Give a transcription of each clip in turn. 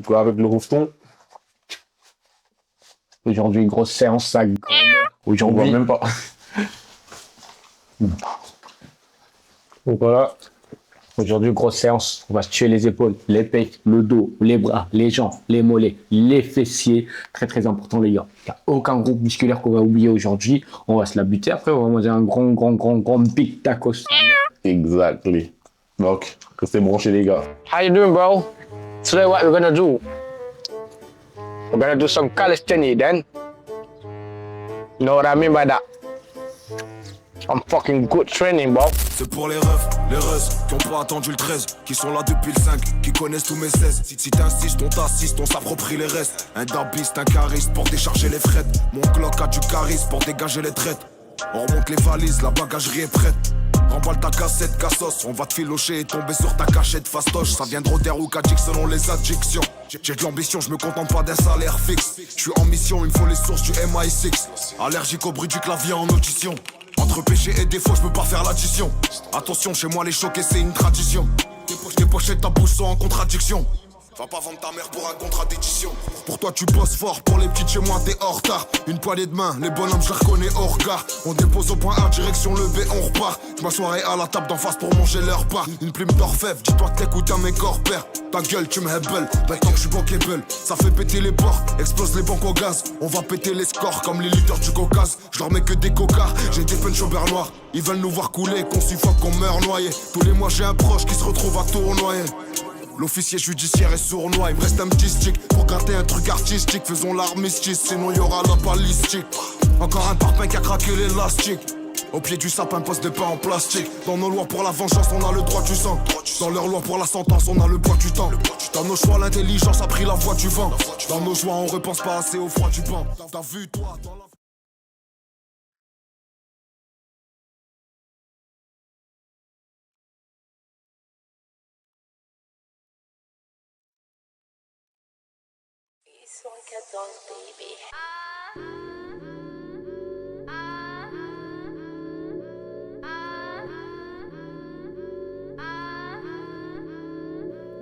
coup, avec le rofton. Aujourd'hui, grosse séance, ça. On voit Aujourd'hui, même pas. Donc voilà. Aujourd'hui, grosse séance. On va se tuer les épaules, les pecs, le dos, les bras, les jambes, les mollets, les fessiers. Très, très important, les gars. Il n'y a aucun groupe musculaire qu'on va oublier aujourd'hui. On va se la buter. Après, on va manger un grand big tacos. exactly. Donc, restez branchés, les gars. How you doing, bro? Today, what we're gonna do? We're gonna do some calisthenics, then. You know what I mean by that? Some fucking good training, bro. C'est pour les refs, les russes qui ont pas attendu le 13, qui sont là depuis le 5, qui connaissent tous mes 16. Si t'insistes, on t'assiste, on s'approprie les restes. Un dabiste, un chariste pour décharger les frettes. Mon Glock a du charisme pour dégager les traites. On remonte les valises, la bagagerie est prête. Remballe ta cassette, cassos, on va te filocher et tomber sur ta cachette fastoche. Ça vient de Roder ou Kajik selon les addictions. J'ai de l'ambition, je me contente pas d'un salaire fixe. Je suis en mission, il me faut les sources du MI6. Allergique au bruit du clavier en audition. Entre péché et défaut, je peux pas faire l'addition. Attention, chez moi les choqués c'est une tradition. Tes pochettes, ta bouche sont en contradiction. Va pas vendre ta mère pour un contrat d'édition. Pour toi tu bosses fort, pour les petites chez moi t'es hors retard. Une poignée de main, les bonhommes je les reconnais au regard. On dépose au point A, direction le B, on repart. Je m'assoirai à la table d'en face pour manger leur part. Une plume d'orfèvre, dis-toi que t'écoutes un mes corps père. Ta gueule tu me hebel, maintenant que je suis bankable. Ça fait péter les portes, explose les banques au gaz. On va péter les scores comme les leaders du Caucase. Je leur mets que des cocards, j'ai des punch au beurre noir. Ils veulent nous voir couler, qu'on suffoque, qu'on meurt noyé. Tous les mois j'ai un proche qui se retrouve à tournoyer. L'officier judiciaire est sournois, il me reste un petit stick pour gratter un truc artistique. Faisons l'armistice, sinon y aura la balistique. Encore un parpaing qui a craqué l'élastique. Au pied du sapin, poste de pain en plastique. Dans nos lois pour la vengeance, on a le droit du sang. Dans leurs lois pour la sentence, on a le poids du temps. Dans nos choix, l'intelligence a pris la voie du vent. Dans nos joies, on repense pas assez au froid du banc. T'as vu, toi, dans la...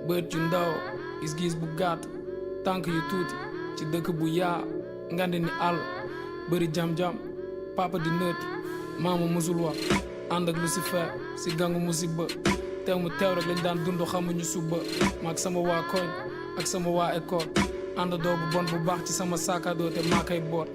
bët yu ndaw gis-gis bu gàtt tànk yu tuuti ci dëkk bu yaa ngandi ni àll bëri jam-jam papa di neutre maama musul wax ànd ak Lucifer si gangu musiba teew mu teew rek lañ daan dund xamuñu suba maag sama waa koñ ak sama waa école ànd doo bu bon bu baax ci sama saakadoo te maa koy boot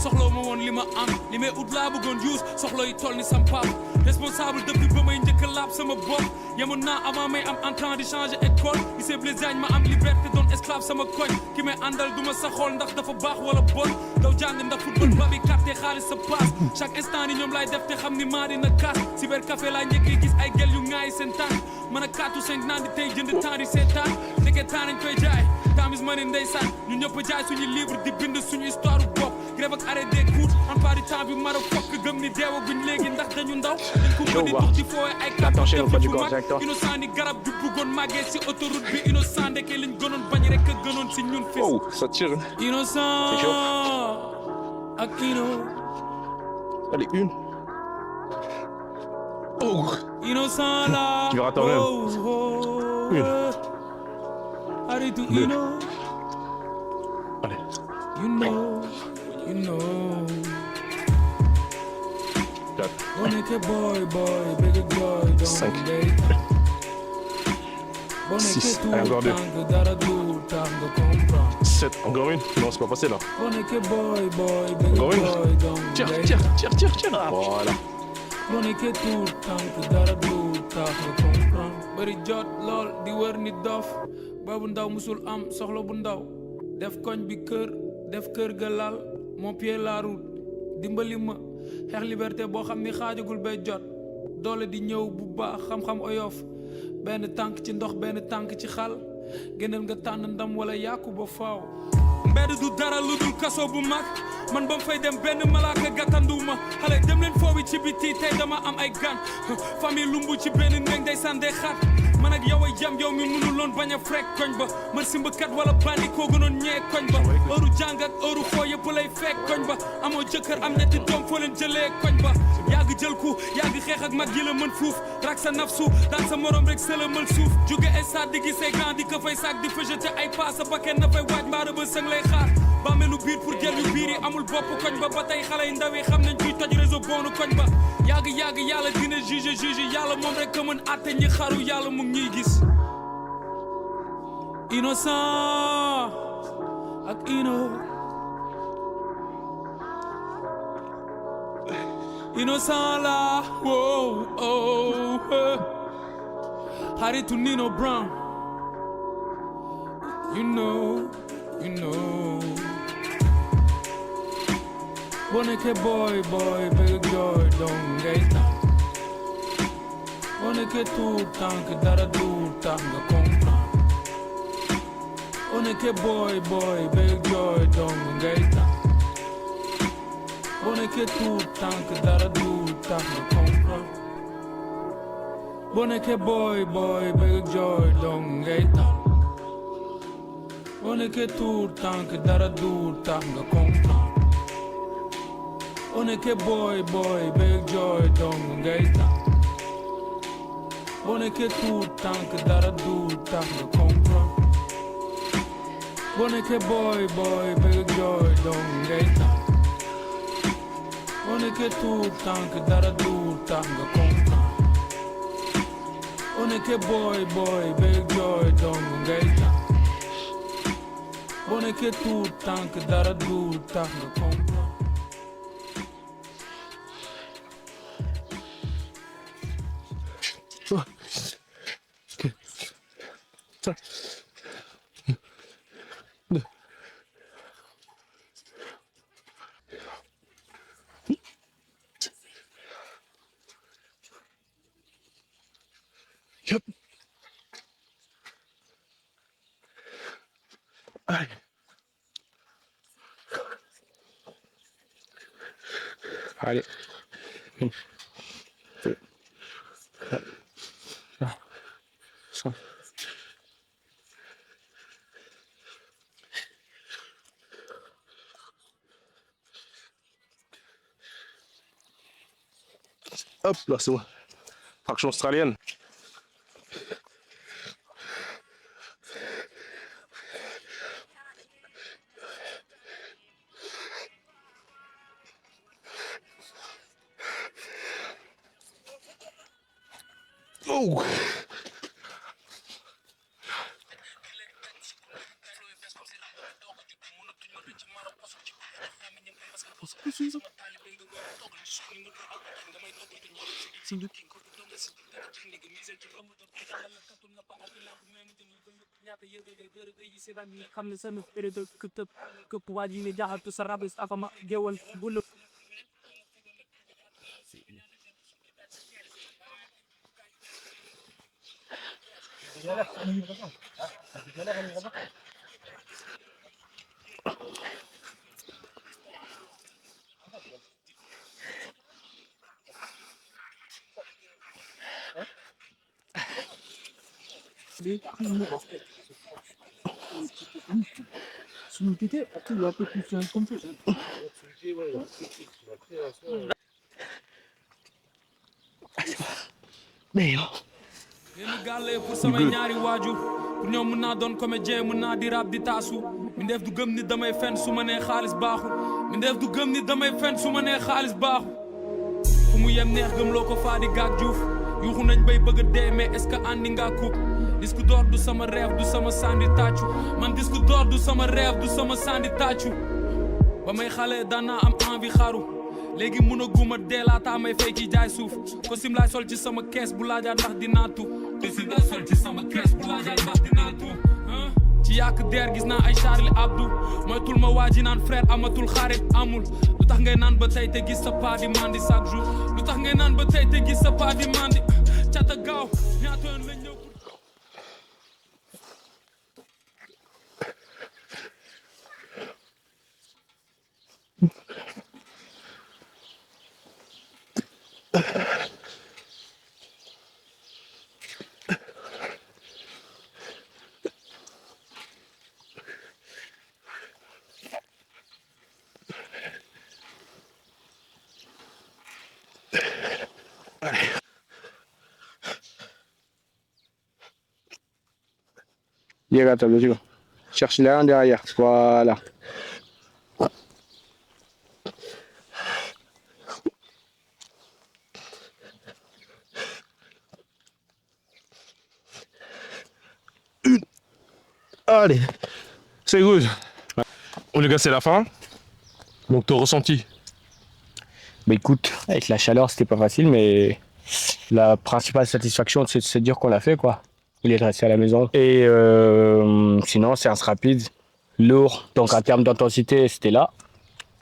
soxla ma woon li ma am li may ut laa bëggoon use soxla yi toll ni sam pap responsable depuis ba may njëkk a laab sama bopp yemoon naa avant may am en temps di changer école lycée Blaise Diagne ma am liberté doon esclave sama koñ ki may àndal duma sa xool ndax dafa baax wala bon daw jàng ndax football ba bi carte xaalis sa passe chaque instant ni ñoom laay def te xam ni maa dina kaas cyber café laa njëkkee gis ay gel yu ŋaayi seen tànk mën a 4 ou 5 naan di tey jënd temps di seetaan ndeke temps nañ koy jaay time is money ndeysaan ñu ñëpp jaay suñu livre di bind suñu histoire bopp grève ak arrêt des cours en pas du temps bi mar a fokk gëm ni deewaguñ léegi ndax dañu ndaw dañ ko bëgg di dux di foowe ay kàddu def fu mag innocent ni garab ju bëggoon màggee si autoroute bi innocent ndeke liñ gënoon bañ rek a gënoon si ñun fis Oh, ça tire. innocent ak ino Allez, une. Oh, innocent la tu verras toi-même. Une. Aritu Deux. ino Allez. you know 4. on est boy big boy don't 5. Bon, 6. Allez, encore 2. 7. Encore une. Non, c'est pas passé là. Encore une. Tire. Voilà. Bari jot lool di wër ni dof boobu ndaw musul am soxla bu ndaw def koñ bi kër def kër ga lal mon pied la route dimbali ma xeex liberté boo xam ni xaajagul bay jot doole di ñëw bu baax xam-xam oyof benn tànk ci ndox benn tànk ci xal gënal nga tànn ndam wala yàqu ba faaw mbedd du dara lu dul kaso bu mag man ba mu fay dem benn malaaka gàttanduma xale dem leen foofu ci biti tey dama am ay gan famille lumbu ci benn néeg day sàndee xat man ak yow ay jam yow mi mënuloon bañ a frek koñ ba mër simbakat wala bandi koo gënoon ñee koñ ba heure jàng ak heure foo yëpp lay fekk koñ ba amoo jëkkër am ñetti doom foo leen jëlee koñ ba yàgg jël ku yàgg xeex ak mag yi la mën fuuf rak sa nafsu daan sa morom rek sëlëmal suuf jóge stade di gisee grand di ko fay sac di fa jeté ay pas sa bakken na fay waaj mbaara ba sëng lay xaar bàmmeelu biir pour jël yu biir yi amul bopp koñ ba tey xale yu ndaw yi xam nañ kuy toj réseau boonu koñ ba yàgg yàlla dina juge yàlla moom rek ko mën àtte ñi xaru yàlla mu ngi ñuy gis innocent ak innocent la wow oh xaritu Nino Brown you know boo nekkee boy bëgg jooy dong ngay tax boo nekkee tuut tànk dara du tax nga comprendre boo nekkee boy bëgg jooy dong ngay tax boo nekkee tuut tànk dara du tax nga comprendre boo nekkee boy bëgg jooy dong ngay tax boo nekkee tuut tànk dara du tax nga comprendre boo nekkee boy bëgg jooy dong ngay tax boo nekkee tuut tànk dara du tax nga comprendre boo nekkee boy bëgg jooy dong ngay tax boo nekkee tuut tànk dara du tax nga comprendre boo nekkee boy bëgg jooy dong ngay tax boo nekkee tuut tànk dara du tax nga comprendre Yep. Allez. Allez. Ça. Hop, là c'est bon. Fraction australienne. Oh! xam ne seen période këpp waa ji ne jaxatu sa rabis afama géwal bulu suñu quitté après il y a un peu plus comme ça yéen gàllee pour samay ñaari waajur pour ñoom mën naa doon comédien mën naa di rap di taasu mi ndeef du gëm ni damay fen su ma nee xaalis baaxul mi ndeef du gëm ni damay fen su ma nee xaalis baaxul fu mu yem neex gëm loo ko faa di gaag juuf yuuxu nañ bay bëgg a dee mais est-ce que andi ngaa kuub disque d'or du sama rêve du sama sandi tàccu man disque d'or du sama rêve du sama sandi tàccu ba may xale daan naa am envie xaru léegi mun a guma dee laataa may fay ki jaay suuf costume laay sol ci sama kees bu laajaa ndax dinaa tu costume laay sol ci sama kees bu laajaa ndax dinaa tu ci yàq der gis naa ay Charlie Abdou moytul ma waa ji naan frère amatul xarit amul lu tax ngay naan ba tey te gis sa paa di mandi chaque jour lu tax ngay naan ba tey te gis sa paa di mandi cata gaaw ñaata yoon lañ ñëw Llega, te lo digo. Cherche l'un derrière. Voilà. Allez, c'est good. Bon, les gars, c'est la fin. Donc, ton ressenti? Bah écoute, avec la chaleur, c'était pas facile, mais la principale satisfaction, c'est de se dire qu'on l'a fait, quoi. Il est resté à la maison. Et sinon, séance rapide, lourd. Donc en termes d'intensité, c'était là.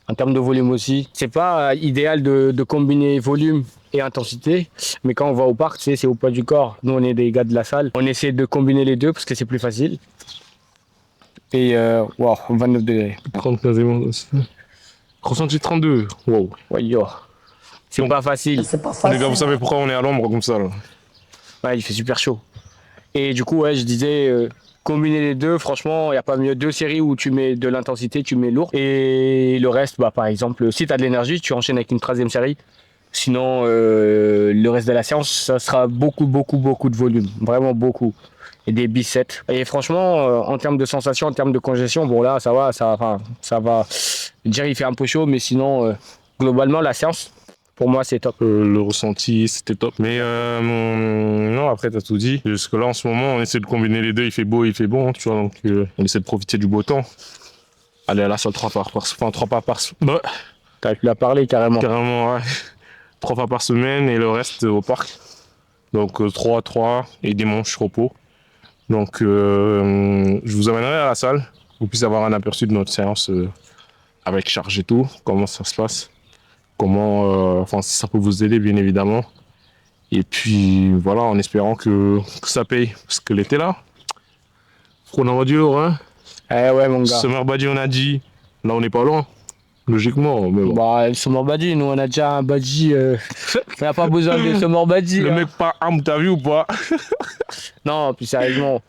En termes de volume aussi. C'est pas idéal de combiner volume et intensité, mais quand on va au parc, c'est au poids du corps. Nous, on est des gars de la salle. On essaie de combiner les deux parce que c'est plus facile. Et wow, 29 degrés. 30 quasiment. Ressenti 32. Wow. Ouais, yo. C'est pas facile. Les gars, vous savez pourquoi on est à l'ombre comme ça là? Ouais, il fait super chaud. Et du coup, ouais, je disais, combiner les deux, franchement, il n'y a pas mieux. 2 séries où tu mets de l'intensité, tu mets lourd. Et le reste, bah, par exemple, si tu as de l'énergie, tu enchaînes avec une 3e série. Sinon, le reste de la séance, ça sera beaucoup de volume. Vraiment beaucoup. Et des biceps. Et franchement, en termes de sensation, en termes de congestion, bon là, ça va. Je dirais, il fait un peu chaud, mais sinon, globalement, la séance, pour moi, c'est top. Le ressenti, c'était top. Mais non, après, t'as tout dit. Jusque là, en ce moment, on essaie de combiner les deux. Il fait beau, il fait bon, tu vois. Donc, on essaie de profiter du beau temps. Aller à la salle 3 fois par semaine. Bah, T'as pu la parler carrément. carrément, ouais. 3 fois par semaine et le reste au parc. Donc, 3 et dimanche repos. Donc, je vous amènerai à la salle. Vous puissiez avoir un aperçu de notre séance avec charge et tout. Comment ça se passe. Comment, enfin, si ça peut vous aider, bien évidemment. Et puis, voilà, en espérant que ça paye. Parce que l'été là, on en va du lourd, hein. Eh ouais, mon gars. Summer Body, on a dit. Là, on n'est pas loin. Logiquement, mais bon. Bah, le Summer Body, nous, on a déjà un Body. On n'a pas besoin de Summer Body. Le hein. mec pas arme, t'as vu ou pas? Non, plus sérieusement.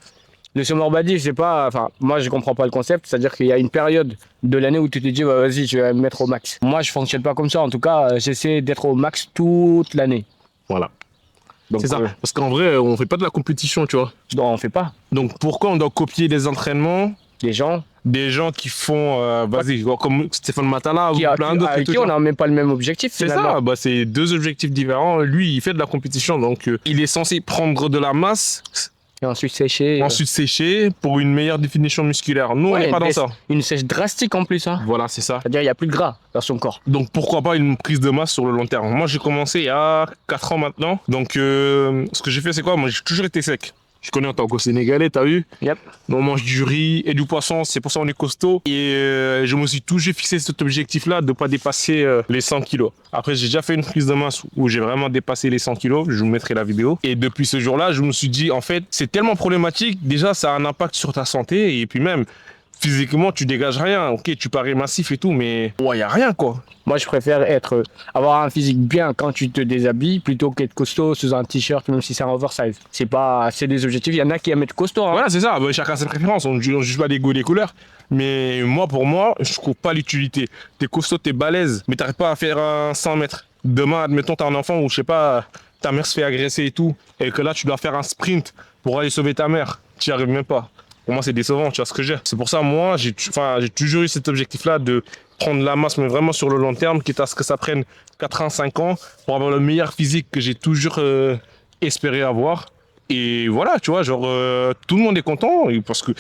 Le Summer Body, c'est pas. Enfin, moi, je comprends pas le concept. C'est-à-dire qu'il y a une période de l'année où tu te dis, bah, vas-y, je vais me mettre au max. Moi, je fonctionne pas comme ça. En tout cas, j'essaie d'être au max toute l'année. Voilà. Donc, C'est ça. Parce qu'en vrai, on fait pas de la compétition, tu vois. non, on fait pas. Donc, pourquoi on doit copier des entraînements Les gens des gens qui font, vas-y, comme Stéphane Matala ou qui, plein d'autres. avec qui on n'a même pas le même objectif. C'est finalement. ça, bah, c'est 2 objectifs différents. Lui, il fait de la compétition, donc il est censé prendre de la masse, Et ensuite sécher. ensuite sécher pour une meilleure définition musculaire. Nous, on n'est pas dans ça. Une sèche drastique en plus. Hein. Voilà, c'est ça. C'est-à-dire, il n'y a plus de gras dans son corps. Donc pourquoi pas une prise de masse sur le long terme. Moi, j'ai commencé il y a 4 ans maintenant. Donc ce que j'ai fait, c'est quoi? Moi, j'ai toujours été sec. Je connais en tant que Sénégalais, t'as vu? Yep. On mange du riz et du poisson, c'est pour ça qu'on est costaud. Et je me suis toujours fixé cet objectif-là de ne pas dépasser les 100 kilos. Après, j'ai déjà fait une prise de masse où j'ai vraiment dépassé les 100 kilos. Je vous mettrai la vidéo. Et depuis ce jour-là, je me suis dit, en fait, c'est tellement problématique. Déjà, ça a un impact sur ta santé. Et puis même, physiquement, tu dégages rien. Ok, tu parais massif et tout, mais ouais, y a rien, quoi. Moi, je préfère avoir un physique bien quand tu te déshabilles plutôt qu'être costaud sous un t-shirt, même si c'est un oversize. C'est des objectifs. Il y en a qui aiment être costaud. Hein. Voilà, c'est ça. Bah, chacun ses préférences. On ne juge pas les goûts et les couleurs. Mais moi, pour moi, je trouve pas l'utilité. T'es costaud, t'es balèze, mais t'arrives pas à faire un 100 mètres. Demain, admettons, t'as un enfant où, je sais pas, ta mère se fait agresser et tout, et que là, tu dois faire un sprint pour aller sauver ta mère. Tu n'y arrives même pas. Pour moi, c'est décevant, tu vois ce que j'ai. C'est pour ça, moi, j'ai toujours eu cet objectif-là de prendre la masse, mais vraiment sur le long terme, quitte à ce que ça prenne 4 ans, 5 ans, pour avoir le meilleur physique que j'ai toujours espéré avoir. Et voilà, tu vois, genre, tout le monde est content, parce que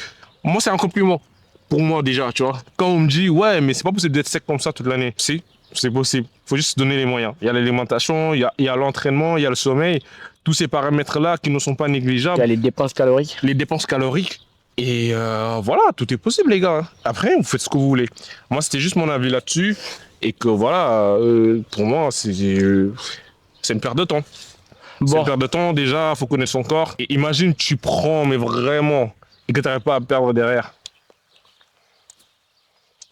moi, c'est un compliment. Pour moi, déjà, tu vois. Quand on me dit, ouais, mais c'est pas possible d'être sec comme ça toute l'année. Si, c'est possible. Il faut juste se donner les moyens. Il y a l'alimentation, il y a l'entraînement, il y a le sommeil. Tous ces paramètres-là qui ne sont pas négligeables. Il y a les dépenses caloriques. Les dépenses caloriques. Et voilà, tout est possible, les gars. Après, vous faites ce que vous voulez. Moi, c'était juste mon avis là-dessus. Et que voilà, pour moi, c'est une perte de temps. Bon. C'est une perte de temps. Déjà, il faut connaître son corps. Et imagine, tu prends, mais vraiment, et que tu n'arrives pas à perdre derrière.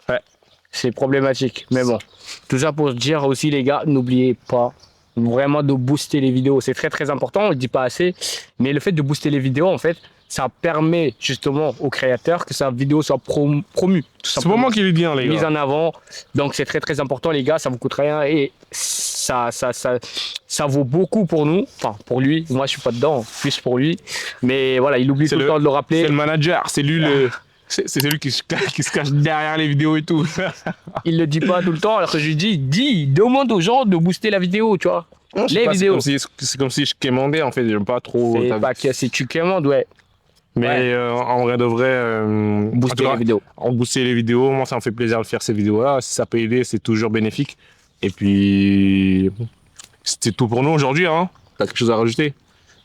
Ouais. C'est problématique. Mais bon, tout ça pour dire aussi, les gars, n'oubliez pas vraiment de booster les vidéos. C'est très très important, on le dit pas assez. Mais le fait de booster les vidéos, en fait, ça permet justement au créateur que sa vidéo soit promue. C'est pour moi qui lui dis, hein, les Mise gars. en avant. Donc c'est très très important les gars, ça vous coûte rien et ça vaut beaucoup pour nous. Enfin pour lui, moi je suis pas dedans, plus pour lui. Mais voilà, il oublie tout le temps de le rappeler. C'est le manager, c'est lui c'est celui qui se cache derrière les vidéos et tout. Il le dit pas tout le temps alors que je lui dis, demande aux gens de booster la vidéo, tu vois. Non, je sais Les pas, vidéos. C'est comme si je quémandais en fait, j'aime pas trop. C'est pas que c'est tu commandes, ouais. Mais en vrai de vrai, Booster en tout cas, les vidéos. en booster les vidéos, moi ça me fait plaisir de faire ces vidéos-là. Si ça peut aider, c'est toujours bénéfique. Et puis, c'était tout pour nous aujourd'hui. Hein. T'as quelque chose à rajouter?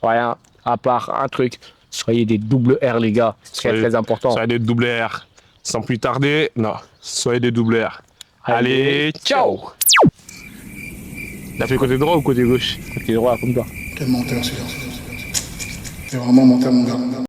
Rien, à part un truc. Soyez des double R les gars, c'est très très important. Soyez des double R. Sans plus tarder, non, soyez des double R. Allez, ciao. T'as fait côté droit ou côté gauche? Côté droit comme toi. Quel menteur celui-là. C'est vraiment menteur mon gars.